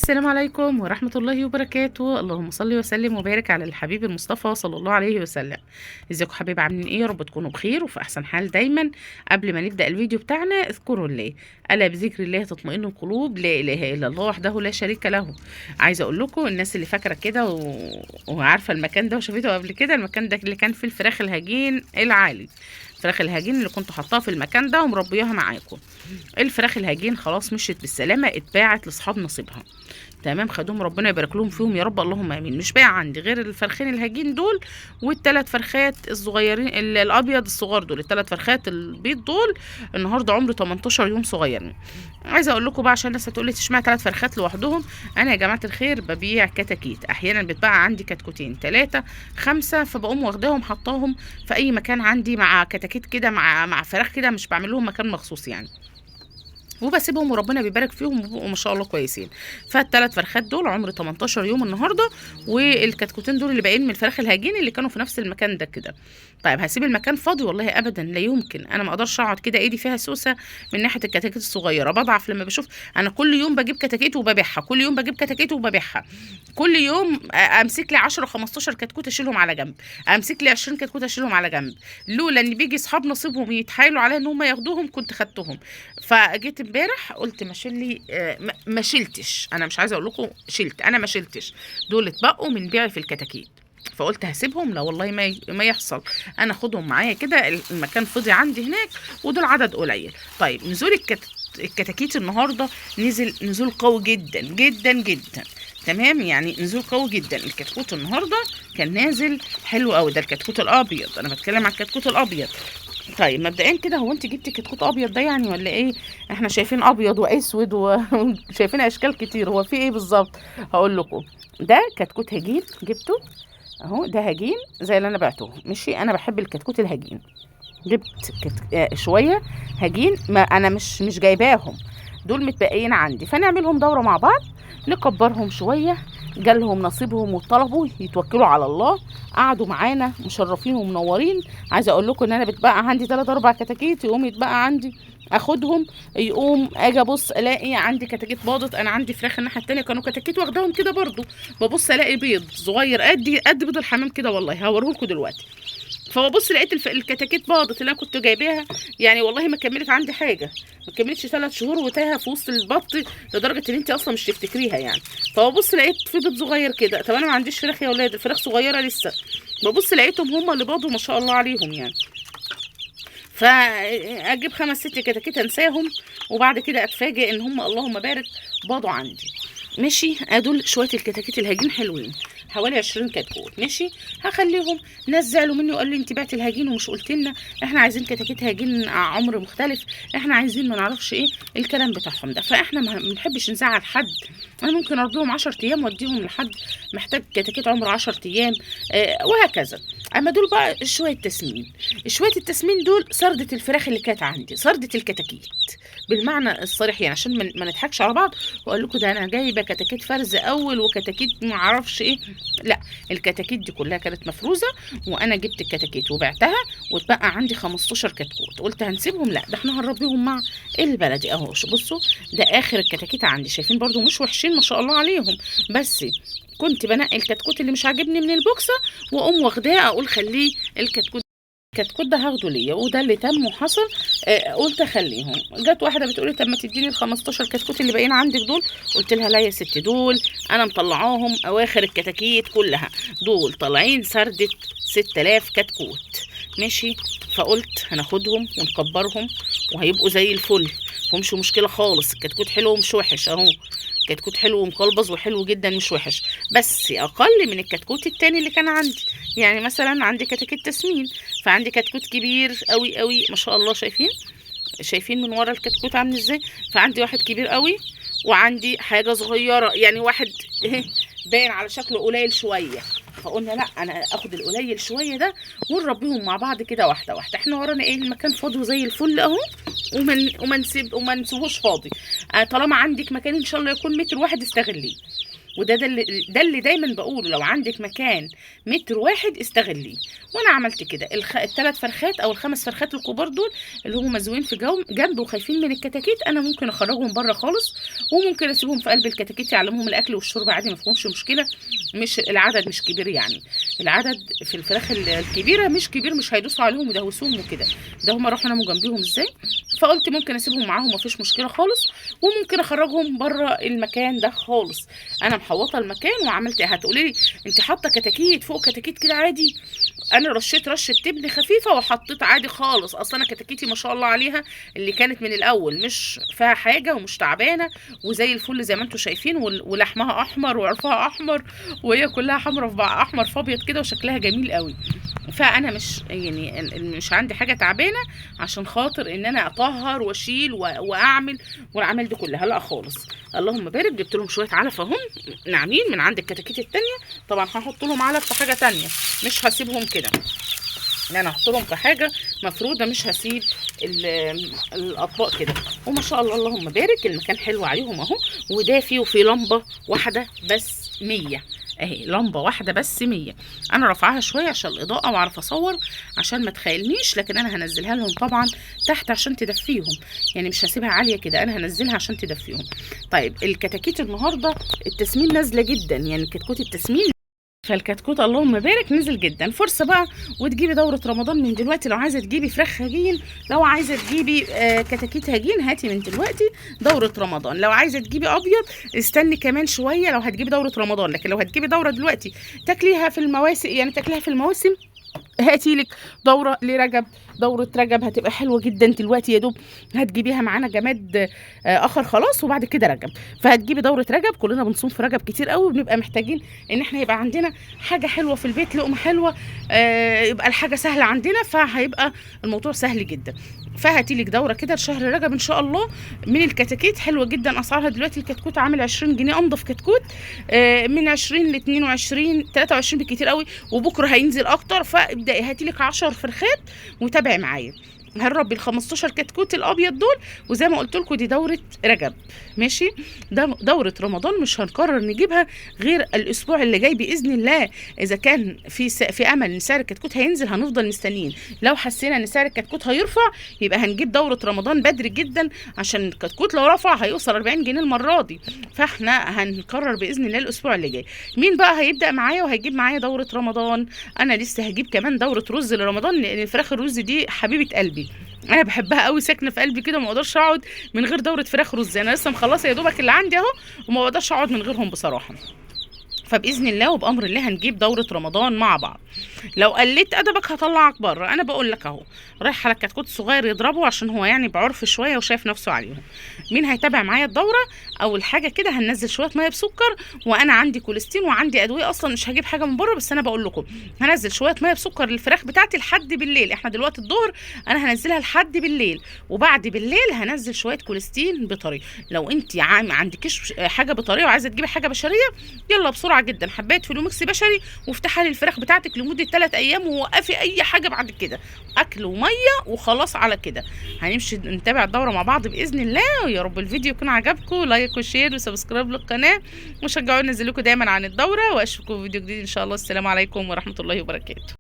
السلام عليكم ورحمة الله وبركاته. اللهم صل وسلم وبارك على الحبيب المصطفى صلى الله عليه وسلم. ازيكم حبايب، عاملين ايه؟ يا رب تكونوا بخير وفي احسن حال دايما. قبل ما نبدأ الفيديو بتاعنا اذكروا الله، الا بذكر الله تطمئن القلوب، لا اله الا الله وحده لا شريك له. عايزه اقول لكم الناس اللي فاكره كده وعارفه المكان ده وشافته قبل كده، المكان ده اللي كان فيه الفراخ الهجين العالي، الفراخ الهجين اللي كنت حطاها في المكان ده ومربياها معاكم. الفراخ الهجين خلاص مشيت بالسلامه، اتباعت لاصحاب نصيبها. تمام، خدوهم ربنا يبارك لهم فيهم يا رب، اللهم امين. مش باقي عندي غير الفرخين الهجين دول والثلاث فرخات الصغيرين الابيض الصغار دول، الثلاث فرخات البيض دول النهارده عمر 18 يوم صغيرين. عايزه اقول لكم بقى عشان الناس هتقول لي تشمع ثلاث فرخات لوحدهم، انا يا جماعه الخير ببيع كتاكيت، احيانا بتبقى عندي كتكوتين ثلاثه خمسه، فبقوم واخداهم حطاهم في اي مكان عندي مع كتاكيت كده، مع فراخ كده، مش بعمل لهم مكان مخصوص يعني، وبسيبهم وربنا بيبارك فيهم وبيبقوا ما شاء الله كويسين. فالثلاث فرخات دول عمر 18 يوم النهارده، والكتكوتين دول اللي باقيين من الفراخ الهجين اللي كانوا في نفس المكان ده كده. طيب هسيب المكان فاضي؟ والله ابدا، لا يمكن، انا ما اقدرش اقعد كده ايدي فيها سوسه من ناحيه الكتاكيت الصغيره، بضعف لما بشوف. انا كل يوم بجيب كتاكيت وببيعها، كل يوم بجيب كتاكيت وببيعها، كل يوم امسك لي 10 15 كتكوت اشيلهم على جنب، امسك لي 20 كتكوت اشيلهم على جنب، لولا ان بيجي اصحاب نصيبهم يتحايلوا عليا ان هم ياخدوهم كنت خدتهم. فجيت امبارح قلت ما شيلي، ما شلتش، انا مش عايزه اقول لكم شلت، انا ما شلتش، دول اتبقوا من بيعي في الكتاكيت. فقلت هسيبهم؟ لا والله ما يحصل، انا اخدهم معايا كده، المكان فاضي عندي هناك ودول عدد قليل. طيب نزول الكتاكيت النهارده نزل نزول قوي جدا جدا جدا. تمام، يعني نزول قوي جدا. الكتكوت النهارده كان نازل حلو قوي، ده الكتكوت الابيض، انا بتكلم عن الكتكوت الابيض. طيب مبدئيا كده، هو انت جبتي كتكوت ابيض ده يعني ولا ايه؟ احنا شايفين ابيض واسود وشايفين اشكال كتير، هو في ايه بالظبط؟ هقول لكم. ده كتكوت هجين جبته اهو، ده هجين زي اللي انا بعته، ماشي، انا بحب الكتكوت الهجين. جبت شويه هجين، ما انا مش جايباهم، دول متبقيين عندي، فنعملهم دوره مع بعض، نكبرهم شويه، جالهم نصيبهم وطلبوا يتوكلوا على الله، قعدوا معانا مشرفين ومنورين. عايزه اقول لكم ان انا بتبقى عندي 3 4 كتاكيت، يقوم يتبقى عندي اخدهم، يقوم اجي ابص الاقي عندي كتاكيت باضت. انا عندي فراخ الناحيه التانيه كانوا كتاكيت واخداهم كده برضو، ببص الاقي بيض صغير قد بيض الحمام كده، والله هوريه لكم دلوقتي. فببص لقيت الكتاكيت باضت اللي انا كنت جايباها، يعني والله ما كملت عندي حاجه، ما كملتش 3 شهور وتاهه في وسط البط، لدرجه ان انت اصلا مش تفتكريها يعني. فببص لقيت في بيض صغير كده، طب انا ما عنديش فراخ يا اولاد، الفراخ صغيره لسه، ببص لقيتهم هم اللي باضوا ما شاء الله عليهم يعني. فاجيب 5 6 كتاكيت انساهم، وبعد كده اتفاجئ ان هم اللهم بارك باضوا عندي. ماشي، ادول شويه الكتاكيت الهجين حلوين، حوالي 20 كتكوت، ماشي، هخليهم. ناس زعلوا مني وقالوا لي انت بعتي الهجين ومش قلت لنا، احنا عايزين كتاكيت هجين عمر مختلف، احنا عايزين ما نعرفش ايه الكلام بتاعهم ده، فاحنا ما بنحبش نزعل حد. انا ممكن اربيهم 10 ايام واديهم لحد محتاج كتاكيت عمر 10 ايام، وهكذا. اما دول بقى شويه تسمين، شويه التسمين دول سردة الفراخ اللي كانت عندي، سردة الكتاكيت بالمعنى الصريح يعني، عشان ما نضحكش على بعض واقول لكم ده انا جايبه كتاكيت فرز اول وكتاكيت ما اعرفش ايه، لا، الكتاكيت دي كلها كانت مفروزه، وانا جبت الكتاكيت وبعتها، واتبقى عندي 15 كتكوت، قلت هنسيبهم؟ لا، ده احنا هنربيهم مع البلدي اهو. بصوا ده اخر الكتاكيت عندي، شايفين برضو مش وحشين ما شاء الله عليهم، بس كنت بنقي الكتكوت اللي مش عاجبني من البوكسه واقوم واخداه، اقول خليه الكتكوت ده هاخده ليا، وده اللي تم وحصل. قلت اخليهم. جت واحده بتقولي طب ما تديني ال 15 كتكوت اللي باقيين عندك دول، قلت لها لا يا ستي، دول انا مطلعاهم اواخر الكتاكيت كلها، دول طالعين سردة 6000 كتكوت، ماشي. فقلت هناخدهم ونكبرهم وهيبقوا زي الفل، مفهمش مشكله خالص، الكتكوت حلو ومش وحش اهو، كتكوت حلو ومقلبظ وحلو جدا مش وحش، بس اقل من الكتكوت التاني اللي كان عندي. يعني مثلا عندي كتاكيت تسمين، فعندي كتكوت كبير قوي قوي ما شاء الله، شايفين من ورا الكتكوت عامل ازاي، فعندي واحد كبير قوي وعندي حاجه صغيره، يعني واحد باين على شكله قليل شويه، فقلنا لا، انا اخد القليل شويه ده ونربيهم مع بعض كده واحده واحده. احنا ورانا ايه؟ المكان فاضي زي الفل اهو، وما نسيبهوش فاضي. طالما عندك مكان ان شاء الله يكون متر واحد استغليه، وده اللي دايما بقوله، لو عندك مكان متر واحد استغليه. وانا عملت كده. الثلاث فرخات او الخمس فرخات الكبار دول اللي هم مزوين في جنب وخايفين من الكتاكيت، انا ممكن اخرجهم بره خالص، وممكن اسيبهم في قلب الكتاكيت يعلمهم الاكل والشرب عادي، ما فيهمش مشكله. مش العدد مش كبير يعني، العدد في الفراخ الكبيره مش كبير، مش هيدوسوا عليهم ويدوسوهم وكده. ده هم راحوا ناموا جنبيهم ازاي، فقلت ممكن اسيبهم معاهم مفيش مشكله خالص، وممكن اخرجهم بره المكان ده خالص. انا محوطه المكان وعملت ايه. هتقولي لي انت حاطه كتاكيت فوق كتاكيت كده عادي؟ انا رشيت رشه تبن خفيفه وحطيت عادي خالص. اصلا انا كتاكيتي ما شاء الله عليها اللي كانت من الاول مش فيها حاجه ومش تعبانه وزي الفل زي ما انتم شايفين، ولحمها احمر وعرفها احمر، وهي كلها حمرا في بعض، احمر في ابيض كده، وشكلها جميل قوي. فانا مش يعني مش عندي حاجه تعبانه عشان خاطر ان انا اطهر واشيل واعمل والعمل دي كلها، لا خالص. اللهم بارك. جبت لهم شويه علف اهم ناعمين من عند الكتاكيت التانيه. طبعا هحط لهم علف في حاجه تانيه، مش هسيبهم كده، انا هحط لهم في حاجه مفروده، مش هسيب الاطباق كده. وما شاء الله اللهم بارك، المكان حلو عليهم اهو، ودافي، وفي لمبه واحده بس 100 اهي، لمبه واحده بس 100. انا رافعاها شويه عشان الاضاءه واعرف اصور عشان ما تخيلنيش، لكن انا هنزلها لهم طبعا تحت عشان تدفيهم، يعني مش هسيبها عاليه كده، انا هنزلها عشان تدفيهم. طيب الكتاكيت النهارده التسمين نازله جدا، يعني كتكوت التسمين، فالكتكوت اللهم بارك نزل جدا. فرصه بقى وتجيبي دوره رمضان من دلوقتي. لو عايزه تجيبي فراخ هجين، لو عايزه تجيبي كتاكيت هجين، هاتي من دلوقتي دوره رمضان. لو عايزه تجيبي ابيض استني كمان شويه لو هتجيبي دوره رمضان، لكن لو هتجيبي دوره دلوقتي تاكليها في المواسم، يعني تاكليها في المواسم، هاتي لك دوره لرجب. دوره رجب هتبقى حلوه جدا دلوقتي، يا دوب هتجيبيها معانا جماد اخر خلاص، وبعد كده رجب. فهتجيبي دوره رجب، كلنا بنصوم في رجب كتير قوي، بنبقى محتاجين ان احنا يبقى عندنا حاجه حلوه في البيت، لقمه حلوه، يبقى الحاجه سهله عندنا، فهيبقى الموضوع سهل جدا. فهاتي لك دوره كده لشهر رجب ان شاء الله من الكتاكيت، حلوه جدا اسعارها دلوقتي. الكتكوت عامل 20 جنيه انضف كتكوت، من 20 ل 22 23 بالكتير قوي، وبكره هينزل اكتر. فابداي هاتي لك 10 فرخات وتابعي معايا، هنربي ال 15 كتكوت الابيض دول. وزي ما قلت لكم دي دوره رجب، ماشي. ده دوره رمضان مش هنقرر نجيبها غير الاسبوع اللي جاي باذن الله. اذا كان في امل ان سعر الكتكوت هينزل هنفضل مستنيين، لو حسينا ان سعر الكتكوت هيرفع يبقى هنجيب دوره رمضان بدري جدا، عشان الكتكوت لو رفع هيوصل 40 جنيه المره دي. فاحنا هنقرر باذن الله الاسبوع اللي جاي مين بقى هيبدا معايا وهيجيب معايا دوره رمضان. انا لسه هجيب كمان دوره رز لرمضان، لان الفراخ الرز دي حبيبه قلبي، انا بحبها قوي، ساكنه في قلبي كده، وما اقدرش اقعد من غير دوره فراخ رز. انا لسه مخلصه يا دوبك اللي عندي اهو، وما بقدرش اقعد من غيرهم بصراحه. فباذن الله وبامر الله هنجيب دوره رمضان مع بعض. لو قلت ادبك هطلعك بره، انا بقول لك اهو. رايح على الكتكوت الصغير يضربه عشان هو يعني بعرف شويه وشايف نفسه عليهم. مين هيتابع معايا الدوره؟ اول حاجه كده هننزل شويه ميه بسكر، وانا عندي كوليستين وعندي ادويه اصلا، مش هجيب حاجه من بره، بس انا بقول لكم هنزل شويه ميه بسكر للفراخ بتاعتي لحد بالليل. احنا دلوقتي الظهر، انا هنزلها لحد بالليل، وبعد بالليل هنزل شويه كوليستين بطري. لو انت ما عندكيش حاجه بطريه وعايزه تجيبي حاجه بشريه، يلا بسرعه جدا حبايه فلومكس بشري وافتحها للفراخ بتاعتك لمده 3 ايام، ووقفي اي حاجه بعد كده، اكل وميه وخلاص. على كده هنمشي نتابع الدوره مع بعض باذن الله. ويا رب الفيديو يكون عجبكم، لايك وشير وسبسكرايب للقناه، وشجعوني انزل لكم دايما عن الدوره، واشوفكم في فيديو جديد ان شاء الله. السلام عليكم ورحمه الله وبركاته.